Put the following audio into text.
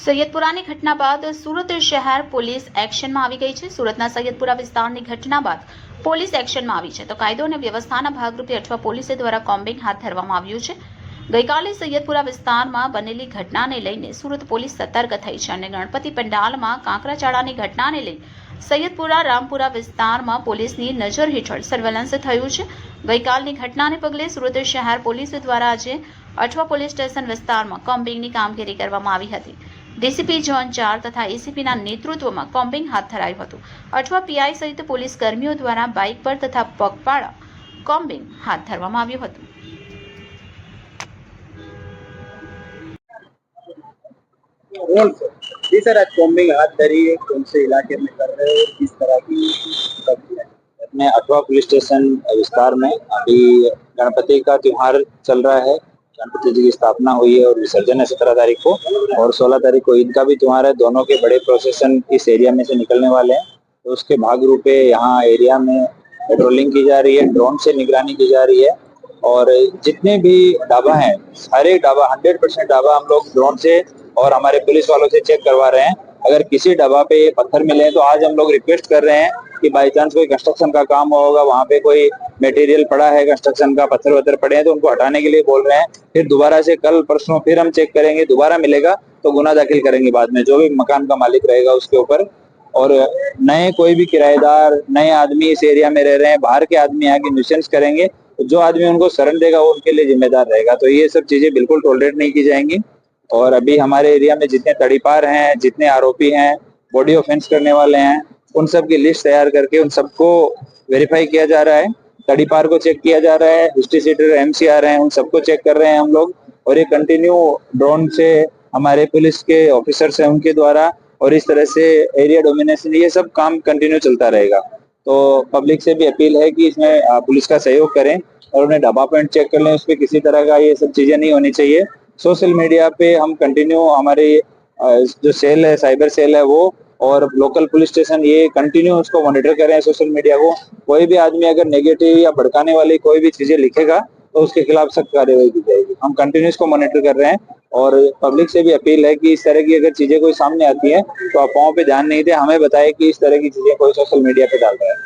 સૈયદપુરાની ઘટના બાદ સુરત શહેર પોલીસ એક્શનમાં આવી ગઈ છે। સુરતના સૈયદપુરા વિસ્તારની ઘટના બાદ પોલીસ એક્શનમાં આવી છે, તો કાયદો અને વ્યવસ્થાના ભાગરૂપે અઠવા પોલીસે દ્વારા કોમ્બિંગ હાથ ધરવામાં આવ્યું છે। ગઈકાલે સૈયદપુરા વિસ્તારમાં બનેલી ઘટનાને લઈને સુરત પોલીસ સતર્ક થઈ છે અને ગણપતિ પંડાલમાં કાંકરાચાળાની ઘટનાને લઈ સૈયદપુરા રામપુરા વિસ્તારમાં પોલીસની નજર હેઠળ સર્વેલન્સ થયું છે। ગઈકાલની ઘટનાને પગલે સુરત શહેર પોલીસ દ્વારા આજે અઠવા પોલીસ સ્ટેશન વિસ્તારમાં કોમ્બિંગની કામગીરી કરવામાં આવી હતી। ડીસીપી ઝોન 4 તથા એસીપીના નેતૃત્વમાં કોમ્બિંગ હાથ ધરાયું હતું। અઠવા પીઆઈ સહિત પોલીસ કર્મીઓ દ્વારા બાઇક પર તથા પગપાળા કોમ્બિંગ હાથ ધરવામાં આવ્યું હતું। जी सर, आज कॉम्बिंग हाथ धरी है, कौन से इलाके में कर रहे हो, किस तरह की अपने अठवा पुलिस स्टेशन विस्तार में अभी गणपति का त्योहार चल रहा है। गणपति जी की स्थापना हुई है और विसर्जन है 17 तारीख को, और 16 तारीख को ईद का भी त्योहार है। दोनों के बड़े प्रोसेशन इस एरिया में से निकलने वाले हैं, तो उसके भाग रूपे यहाँ एरिया में पेट्रोलिंग की जा रही है, ड्रोन से निगरानी की जा रही है। और जितने भी ढाबा हैं, हर एक ढाबा 100% ढाबा हम लोग ड्रोन से और हमारे पुलिस वालों से चेक करवा रहे हैं। अगर किसी ढाबा पे पत्थर मिले तो आज हम लोग रिक्वेस्ट कर रहे हैं कि बाई चांस कोई कंस्ट्रक्शन का काम होगा, वहाँ पे कोई मटेरियल पड़ा है कंस्ट्रक्शन का, पत्थर वत्थर पड़े हैं, तो उनको हटाने के लिए बोल रहे हैं। फिर दोबारा से कल परसों फिर हम चेक करेंगे, दोबारा मिलेगा तो गुना दाखिल करेंगे बाद में, जो भी मकान का मालिक रहेगा उसके ऊपर। और नए कोई भी किराएदार, नए आदमी इस एरिया में रह रहे हैं, बाहर के आदमी आके न्यूसेंस करेंगे तो जो आदमी उनको शरण देगा वो उनके लिए जिम्मेदार रहेगा। तो ये सब चीजें बिल्कुल टॉलरेट नहीं की जाएंगी। और अभी हमारे एरिया में जितने तड़ीपार हैं, जितने आरोपी हैं, बॉडी ऑफेंस करने वाले हैं, उन सब की लिस्ट तैयार करके उन सबको वेरीफाई किया जा रहा है। तड़ीपार को चेक किया जा रहा है, हिस्ट्री सीटर एमसीआर हैं, उन सबको चेक कर रहे हैं हम लोग। और ये कंटिन्यू ड्रोन से हमारे पुलिस के ऑफिसर्स हैं उनके द्वारा, और इस तरह से एरिया डोमिनेशन, ये सब काम कंटिन्यू चलता रहेगा। तो पब्लिक से भी अपील है कि इसमें पुलिस का सहयोग करें और उन्हें ढाबा पॉइंट चेक कर लें, उस पर किसी तरह का ये सब चीजें नहीं होनी चाहिए। सोशल मीडिया पे हम कंटिन्यू हमारे जो सेल है, साइबर सेल है, वो और लोकल पुलिस स्टेशन ये कंटिन्यू उसको मॉनिटर कर रहे हैं सोशल मीडिया को। कोई भी आदमी अगर नेगेटिव या भड़काने वाली कोई भी चीजें लिखेगा तो उसके खिलाफ सख्त कार्रवाई की जाएगी। हम कंटिन्यू इसको मॉनिटर कर रहे हैं और पब्लिक से भी अपील है कि इस तरह की अगर चीजें कोई सामने आती है तो अफवाहों पे ध्यान नहीं दे, हमें बताए कि इस तरह की चीजें कोई सोशल मीडिया पे डाल रहा है।